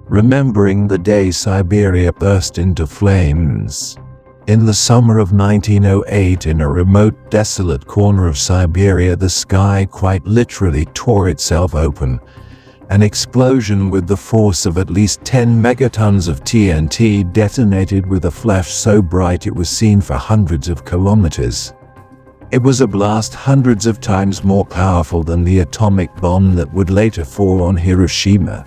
remembering the day Siberia burst into flames. In the summer of 1908, in a remote, desolate corner of Siberia, the sky quite literally tore itself open. An explosion with the force of at least 10 megatons of TNT detonated with a flash so bright it was seen for hundreds of kilometers. It was a blast hundreds of times more powerful than the atomic bomb that would later fall on Hiroshima.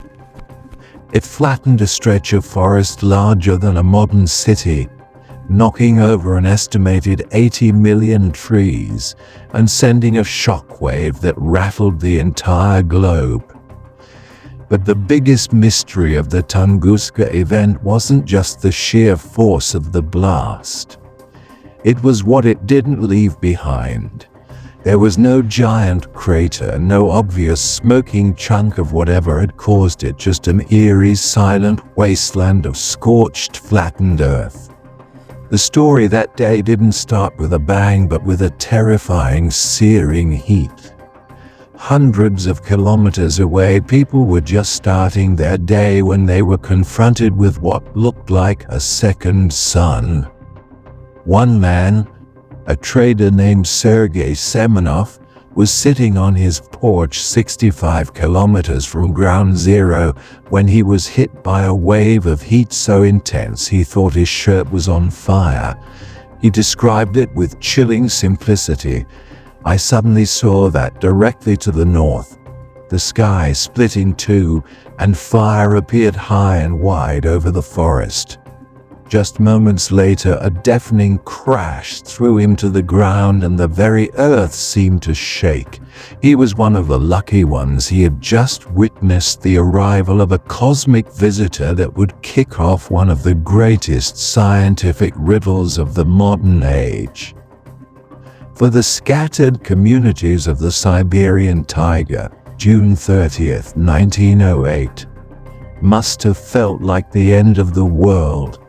It flattened a stretch of forest larger than a modern city, knocking over an estimated 80 million trees and sending a shockwave that rattled the entire globe. But the biggest mystery of the Tunguska event wasn't just the sheer force of the blast. It was what it didn't leave behind. There was no giant crater, no obvious smoking chunk of whatever had caused it, just an eerie, silent wasteland of scorched, flattened earth. The story that day didn't start with a bang, but with a terrifying, searing heat. Hundreds of kilometers away, people were just starting their day when they were confronted with what looked like a second sun. One man, a trader named Sergei Semenov, was sitting on his porch 65 kilometers from ground zero when he was hit by a wave of heat so intense he thought his shirt was on fire. He described it with chilling simplicity. "I suddenly saw that directly to the north. The sky split in two, and fire appeared high and wide over the forest. Just moments later, a deafening crash threw him to the ground, and the very earth seemed to shake. He was one of the lucky ones. He had just witnessed the arrival of a cosmic visitor that would kick off one of the greatest scientific riddles of the modern age." For the scattered communities of the Siberian taiga, June 30th, 1908, must have felt like the end of the world.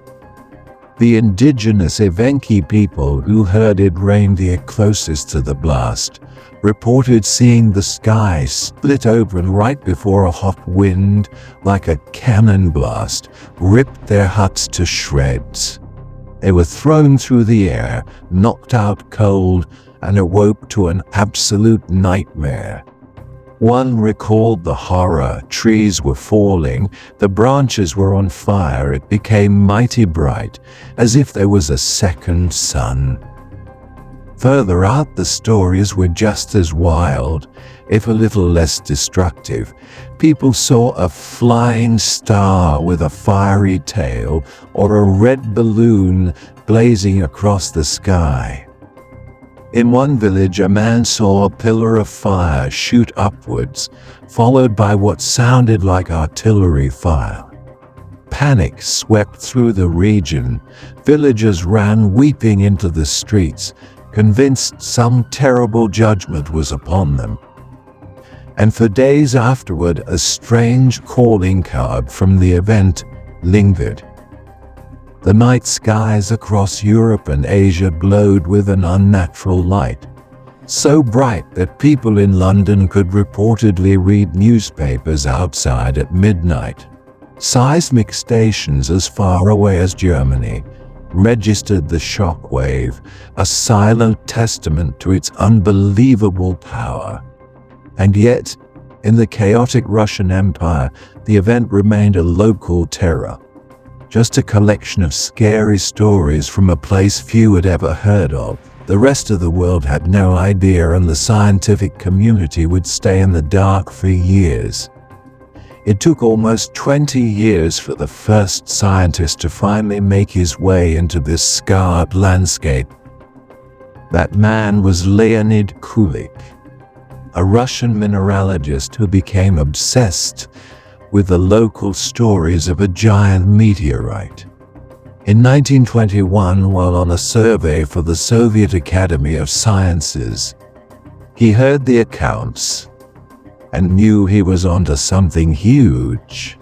The indigenous Evenki people who heard it reindeer closest to the blast reported seeing the sky split open right before a hot wind, like a cannon blast, ripped their huts to shreds. They were thrown through the air, knocked out cold, and awoke to an absolute nightmare. One recalled the horror. Trees were falling, the branches were on fire, it became mighty bright, as if there was a second sun. Further out, the stories were just as wild, if a little less destructive. People saw a flying star with a fiery tail, or a red balloon blazing across the sky. In one village, a man saw a pillar of fire shoot upwards, followed by what sounded like artillery fire. Panic swept through the region. Villagers ran weeping into the streets, convinced some terrible judgment was upon them. And for days afterward, a strange calling card from the event lingered. The night skies across Europe and Asia glowed with an unnatural light, so bright that people in London could reportedly read newspapers outside at midnight. Seismic stations as far away as Germany registered the shock wave, a silent testament to its unbelievable power. And yet, in the chaotic Russian Empire, the event remained a local terror. Just a collection of scary stories from a place few had ever heard of. The rest of the world had no idea, and the scientific community would stay in the dark for years. It took almost 20 years for the first scientist to finally make his way into this scarred landscape. That man was Leonid Kulik, a Russian mineralogist who became obsessed with the local stories of a giant meteorite. In 1921, while on a survey for the Soviet Academy of Sciences, he heard the accounts and knew he was onto something huge.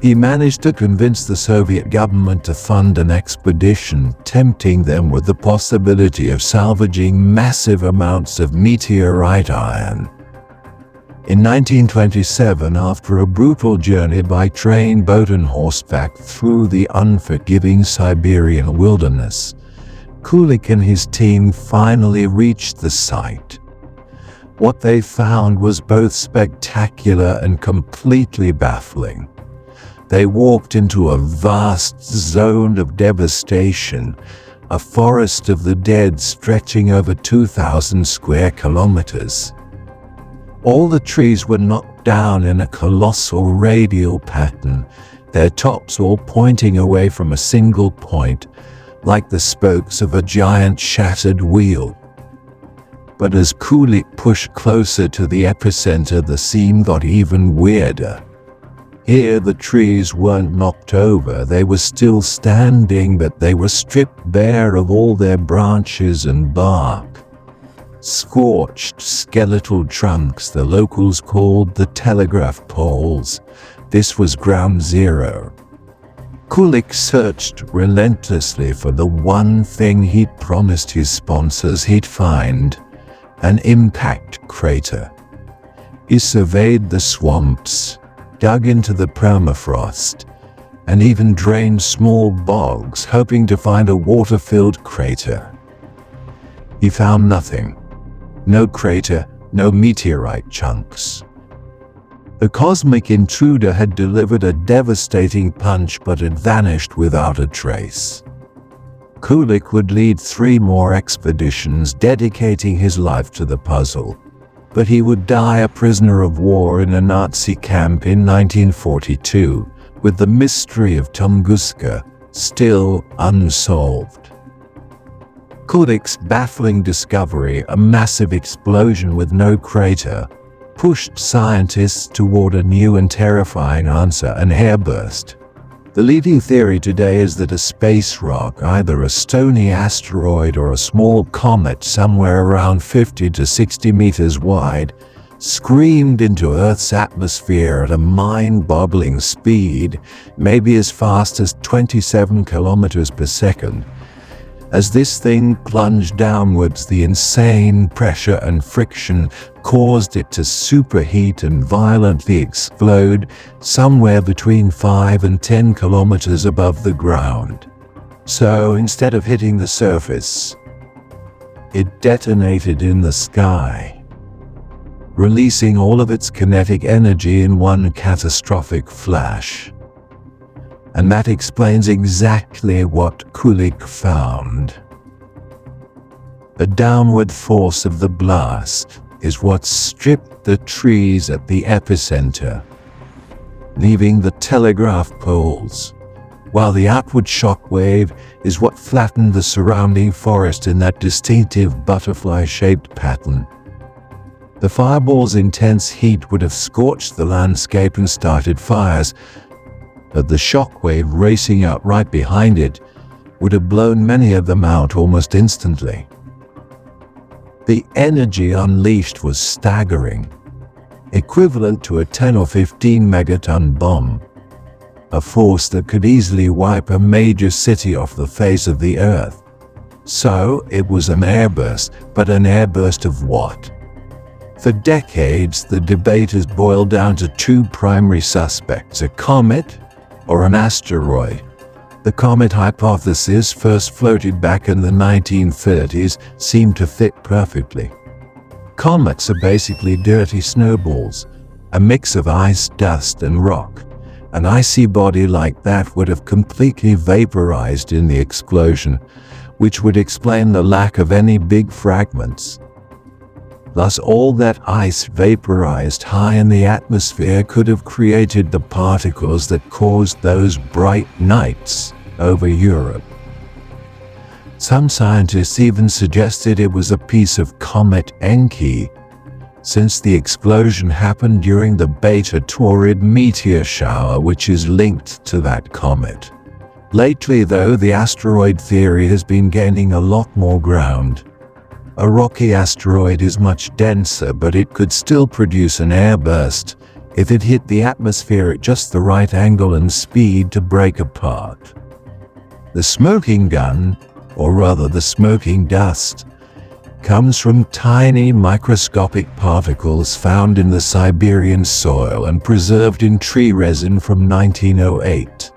He managed to convince the Soviet government to fund an expedition, tempting them with the possibility of salvaging massive amounts of meteorite iron. In 1927, after a brutal journey by train, boat and horseback through the unforgiving Siberian wilderness, Kulik and his team finally reached the site. What they found was both spectacular and completely baffling. They walked into a vast zone of devastation, a forest of the dead stretching over 2,000 square kilometers. All the trees were knocked down in a colossal radial pattern, their tops all pointing away from a single point, like the spokes of a giant shattered wheel. But as Kulik pushed closer to the epicenter, the scene got even weirder. Here the trees weren't knocked over, they were still standing, but they were stripped bare of all their branches and bark. Scorched skeletal trunks the locals called the telegraph poles. This was ground zero. Kulik searched relentlessly for the one thing he'd promised his sponsors he'd find: an impact crater. He surveyed the swamps, dug into the permafrost, and even drained small bogs, hoping to find a water-filled crater. He found nothing. No crater, no meteorite chunks. The cosmic intruder had delivered a devastating punch but had vanished without a trace. Kulik would lead 3 more expeditions, dedicating his life to the puzzle, but he would die a prisoner of war in a Nazi camp in 1942, with the mystery of Tunguska still unsolved. Kulik's baffling discovery, a massive explosion with no crater, pushed scientists toward a new and terrifying answer: an airburst. The leading theory today is that a space rock, either a stony asteroid or a small comet somewhere around 50 to 60 meters wide, screamed into Earth's atmosphere at a mind-boggling speed, maybe as fast as 27 kilometers per second. As this thing plunged downwards, the insane pressure and friction caused it to superheat and violently explode somewhere between 5 and 10 kilometers above the ground. So instead of hitting the surface, it detonated in the sky, releasing all of its kinetic energy in one catastrophic flash. And that explains exactly what Kulik found. The downward force of the blast is what stripped the trees at the epicenter, leaving the telegraph poles, while the outward shock wave is what flattened the surrounding forest in that distinctive butterfly-shaped pattern. The fireball's intense heat would have scorched the landscape and started fires, but the shockwave racing out right behind it would have blown many of them out almost instantly. The energy unleashed was staggering, equivalent to a 10 or 15 megaton bomb, a force that could easily wipe a major city off the face of the earth. So it was an airburst, but an airburst of what? For decades, the debate has boiled down to 2 primary suspects: a comet or an asteroid. The comet hypothesis, first floated back in the 1930s, seemed to fit perfectly. Comets are basically dirty snowballs, a mix of ice, dust, and rock. An icy body like that would have completely vaporized in the explosion, which would explain the lack of any big fragments. Thus, all that ice vaporized high in the atmosphere could have created the particles that caused those bright nights over Europe. Some scientists even suggested it was a piece of comet Enki, since the explosion happened during the Beta Taurid meteor shower, which is linked to that comet. Lately, though, the asteroid theory has been gaining a lot more ground. A rocky asteroid is much denser, but it could still produce an airburst if it hit the atmosphere at just the right angle and speed to break apart. The smoking gun, or rather the smoking dust, comes from tiny microscopic particles found in the Siberian soil and preserved in tree resin from 1908.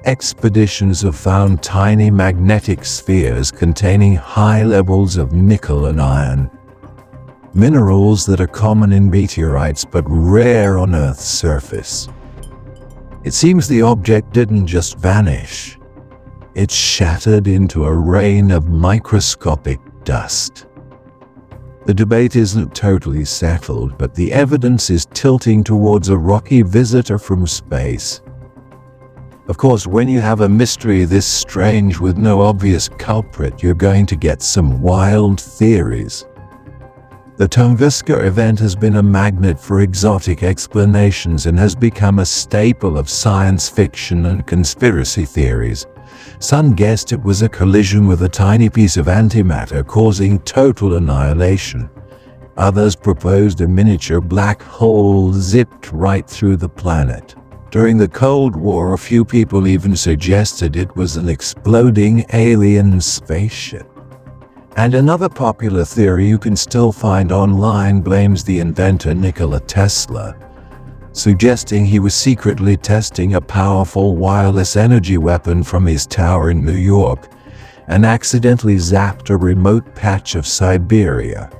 Expeditions have found tiny magnetic spheres containing high levels of nickel and iron, minerals that are common in meteorites but rare on Earth's surface. It seems the object didn't just vanish. It shattered into a rain of microscopic dust. The debate isn't totally settled, but the evidence is tilting towards a rocky visitor from space. Of course, when you have a mystery this strange with no obvious culprit, you're going to get some wild theories. The Tunguska Event has been a magnet for exotic explanations and has become a staple of science fiction and conspiracy theories. Some guessed it was a collision with a tiny piece of antimatter causing total annihilation. Others proposed a miniature black hole zipped right through the planet. During the Cold War, a few people even suggested it was an exploding alien spaceship. And another popular theory you can still find online blames the inventor Nikola Tesla, suggesting he was secretly testing a powerful wireless energy weapon from his tower in New York and accidentally zapped a remote patch of Siberia.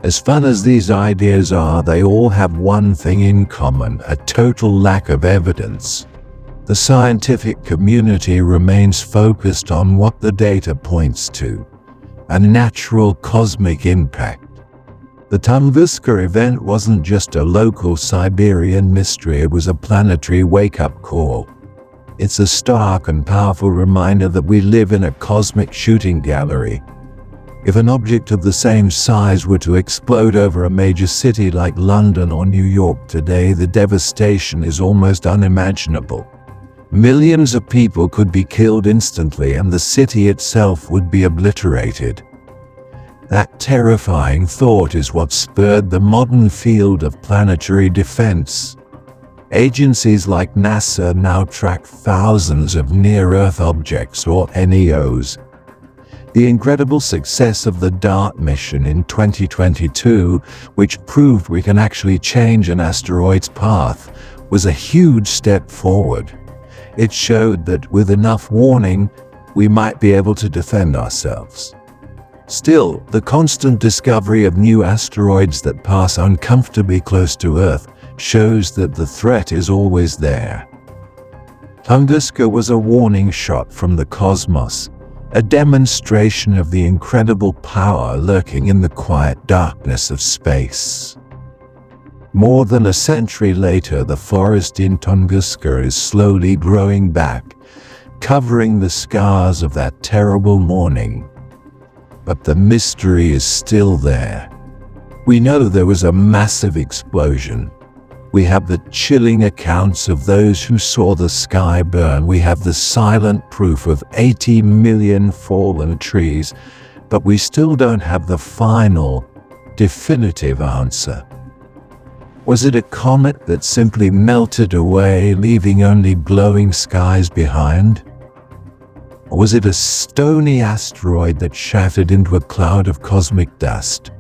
As fun as these ideas are, they all have one thing in common: a total lack of evidence. The scientific community remains focused on what the data points to: a natural cosmic impact. The Tunguska Event wasn't just a local Siberian mystery, it was a planetary wake-up call. It's a stark and powerful reminder that we live in a cosmic shooting gallery. If an object of the same size were to explode over a major city like London or New York today, the devastation is almost unimaginable. Millions of people could be killed instantly, and the city itself would be obliterated. That terrifying thought is what spurred the modern field of planetary defense. Agencies like NASA now track thousands of near-Earth objects, or NEOs. The incredible success of the DART mission in 2022, which proved we can actually change an asteroid's path, was a huge step forward. It showed that with enough warning, we might be able to defend ourselves. Still, the constant discovery of new asteroids that pass uncomfortably close to Earth shows that the threat is always there. Tunguska was a warning shot from the cosmos, a demonstration of the incredible power lurking in the quiet darkness of space. More than a century later, the forest in Tunguska is slowly growing back, covering the scars of that terrible morning. But the mystery is still there. We know there was a massive explosion. We have the chilling accounts of those who saw the sky burn. We have the silent proof of 80 million fallen trees, but we still don't have the final, definitive answer. Was it a comet that simply melted away, leaving only glowing skies behind? Or was it a stony asteroid that shattered into a cloud of cosmic dust?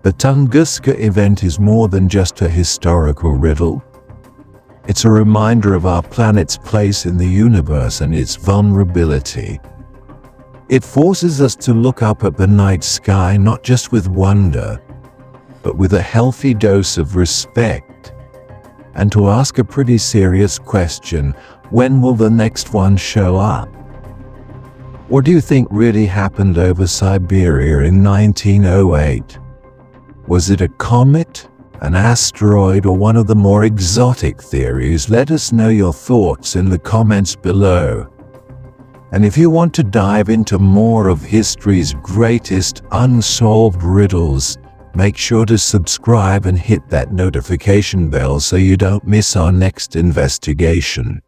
The Tunguska Event is more than just a historical riddle. It's a reminder of our planet's place in the universe and its vulnerability. It forces us to look up at the night sky not just with wonder, but with a healthy dose of respect, and to ask a pretty serious question: when will the next one show up? What do you think really happened over Siberia in 1908? Was it a comet, an asteroid, or one of the more exotic theories? Let us know your thoughts in the comments below. And if you want to dive into more of history's greatest unsolved riddles, make sure to subscribe and hit that notification bell so you don't miss our next investigation.